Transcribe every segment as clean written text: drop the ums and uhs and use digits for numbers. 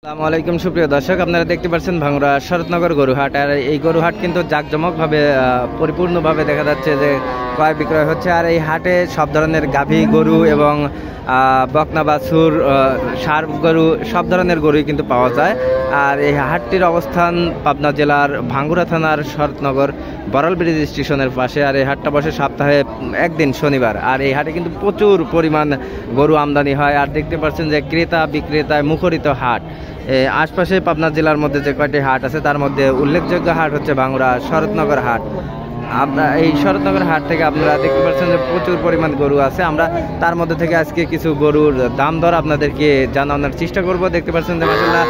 আসসালামু আলাইকুম সুপ্রিয় দর্শক, আপনারা দেখতে পাচ্ছেন ভাঙ্গুড়া শরৎনগর গরুহাট। আর এই গরুহাট কিন্তু জাঁকজমকভাবে পরিপূর্ণভাবে দেখা যাচ্ছে যে ক্রয় বিক্রয় হচ্ছে। আর এই হাটে সব ধরনের গাভী গরু এবং বকনা বাছুর, ষাঁড় গরু, সব ধরনের গরুই কিন্তু পাওয়া যায়। আর এই হাটটির অবস্থান পাবনা জেলার ভাঙ্গুড়া থানার শরৎনগর বড়াল ব্রিজ স্টেশনের পাশে। আর এই হাটটা বসে সপ্তাহে একদিন শনিবার। আর এই হাটে কিন্তু প্রচুর পরিমাণ গরু আমদানি হয়। আর দেখতে পাচ্ছেন যে ক্রেতা বিক্রেতায় মুখরিত হাট। আশপাশে পাবনা জেলার মধ্যে যে কয়টি হাট আছে তার মধ্যে উল্লেখযোগ্য হাট হচ্ছে ভাঙ্গুড়া শরৎনগর হাট। আপনার এই শরৎনগর হাট থেকে আপনারা দেখতে পাচ্ছেন যে প্রচুর পরিমাণ গরু আছে। আমরা তার মধ্যে থেকে আজকে কিছু গরুর দাম দর আপনাদেরকে জানানোর চেষ্টা করব। দেখতে পাচ্ছেন যে মাশাআল্লাহ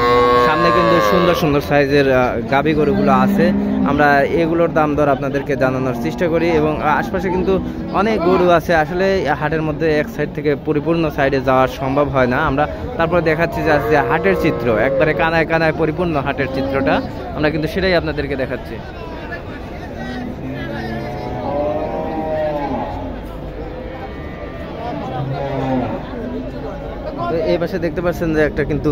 সামনে কিন্তু সুন্দর সুন্দর সাইজের গাভী গরুগুলো আছে। আমরা এগুলোর দাম দর আপনাদেরকে জানানোর চেষ্টা করি এবং আশপাশে কিন্তু অনেক গরু আছে। আসলে হাটের মধ্যে এক সাইড থেকে পরিপূর্ণ সাইডে যাওয়া সম্ভব হয় না। আমরা তারপরে দেখাচ্ছি যে আজকে হাটের চিত্র, একবারে কানায় কানায় পরিপূর্ণ হাটের চিত্রটা আমরা কিন্তু সেটাই আপনাদেরকে দেখাচ্ছি। এই পাশে দেখতে পাচ্ছেন যে একটা কিন্তু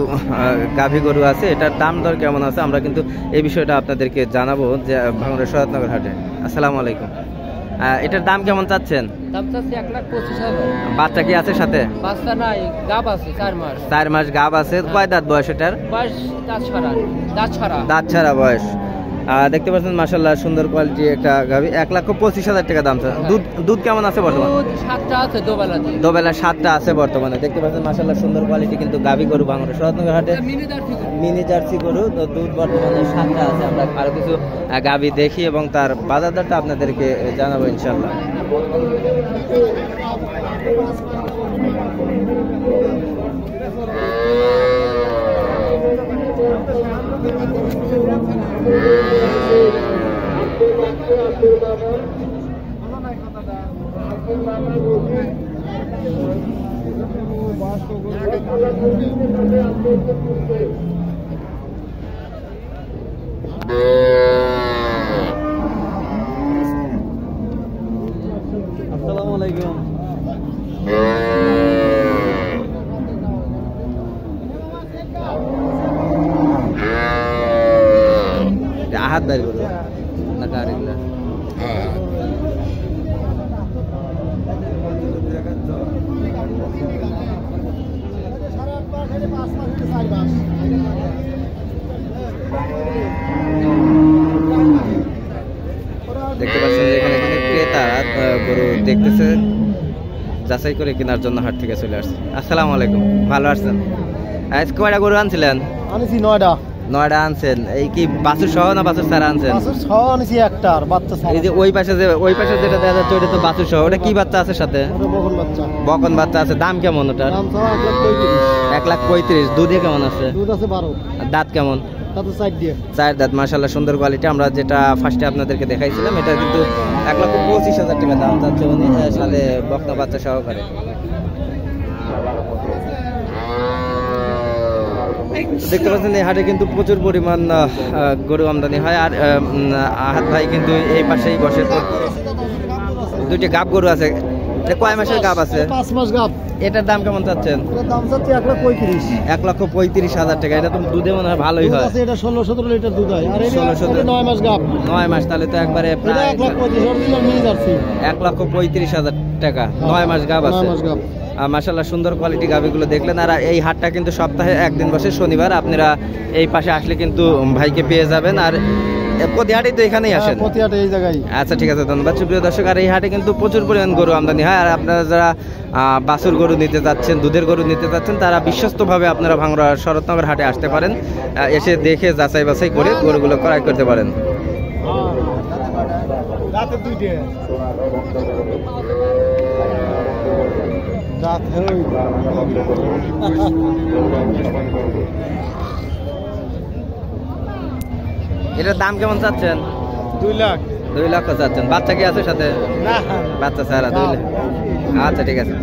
গাভী গরু আছে, এটার দাম দর কেমন আছে আমরা কিন্তু এই বিষয়টা আপনাদেরকে জানাবো যে ভাঙ্গুড়া শরৎনগর হাটে। আসসালামু আলাইকুম, এটার দাম কেমন চাচ্ছেন? দাম চাচ্ছি 1,25,000। বাচ্চা কি আছে সাথে? বাচ্চা নাই, গাব আছে 4 মাস। 4 মাস গাব আছে। কয় দাঁত বয়স এটার? বয়স দাঁত ছাড়া বয়স। দেখতে পাচ্ছেন মাশাআল্লাহ সুন্দর কোয়ালিটি একটা গাভী। 1,25,000 টাকা দাম। দুধ কেমন আছে বর্তমানে? 7টা আছে, দোবেলা 7টা আছে বর্তমানে। দেখতে পাচ্ছেন মাশাআল্লাহ সুন্দর কোয়ালিটি কিন্তু গাভী গরু ভাঙ্গুড়া শরৎনগর হাটে মিনি জার্সি গরু। তো দুধ বর্তমানে 7টা আছে। আমরা আরো কিছু গাভী দেখি এবং তার বাজার দরটা আপনাদেরকে জানাবো ইনশাআল্লাহ। আসসালামু আলাইকুম। হাত বাইর করো না গাড়িগুলা। দেখতে পাচ্ছেন এখানে কিন্তু ক্রেতা গরু দেখতেছে, যাচাই করে কেনার জন্য হাট থেকে চলে আসছে। আসসালামু আলাইকুম, ভালো আছেন? আজ কয়টা গরু আনছিলেন? আনছি 9টা আনছেন। এই কি বাছুর সহ না বাছুর ছাড়া আনছেন? বাছুর সহ আনছি একটা, আর বাচ্চা ছাড়া। এই যে ওই পাশে যেটা দেখা যাচ্ছে ওটা তো বাছুর সহ। ওটা কি বাচ্চা আছে সাথে? বকন বাচ্চা আছে। দাম কেমন ওটার? 1,35,000। দুধে কেমন আছে? দুধ আছে 12। দাঁত কেমন? 4 দাঁত। মাশাআল্লাহ সুন্দর কোয়ালিটি। আমরা যেটা ফার্স্টে আপনাদেরকে দেখাইছিলাম এটা কিন্তু 1,25,000 টাকা দাম চাচ্ছে উনি, সাথে বকনা বাচ্চা সহকারে। দেখতে পাচ্ছেন এই হাটে কিন্তু প্রচুর পরিমাণ গরু আমদানি হয়। আর আহাত ভাই কিন্তু এই পাশেই বসে। তো দুইটি গাব গরু আছে। কয় মাসের গাব আছে? 5 মাস গাব। এটার দাম কেমন চাচ্ছেন? দাম চাচ্ছি 1,35,000 টাকা। এটা তো দুধে মনে হয় ভালোই হয়। এটা 16-17 লিটার দুধ হয়। আর এটা 9 মাস গাব। 9 মাস, তাহলে তো একবারে প্রায় 1,35,000 টাকা। 9 মাস গাব আছে। মাশাআল্লাহ সুন্দর কোয়ালিটি গাভীগুলো দেখলেন। আর এই হাটটা কিন্তু সপ্তাহে একদিন বসে শনিবার। আপনারা এই পাশে আসলে কিন্তু ভাইকে পেয়ে যাবেন। আর প্রতি হাটেই তো এখানেই আসেন? প্রতি হাটে এই জায়গায়। আচ্ছা ঠিক আছে, ধন্যবাদ সুপ্রিয় দর্শক। আর এই হাটে কিন্তু প্রচুর পরিমাণ গরু আমদানি হয়। আর আপনারা যারা বাছুর গরু নিতে যাচ্ছেন, দুধের গরু নিতে যাচ্ছেন, তারা বিশ্বস্তভাবে আপনারা ভাঙ্গুড়া শরৎনগর হাটে আসতে পারেন। এসে দেখে যাচাই বাছাই করে গরুগুলো ক্রয় করতে পারেন। এটার দাম কেমন চাচ্ছেন? 2 লাখ। 2 লাখ চাচ্ছেন। বাচ্চা কি আছে সাথে? না, বাচ্চা ছাড়া 2 লাখ। আচ্ছা ঠিক আছে।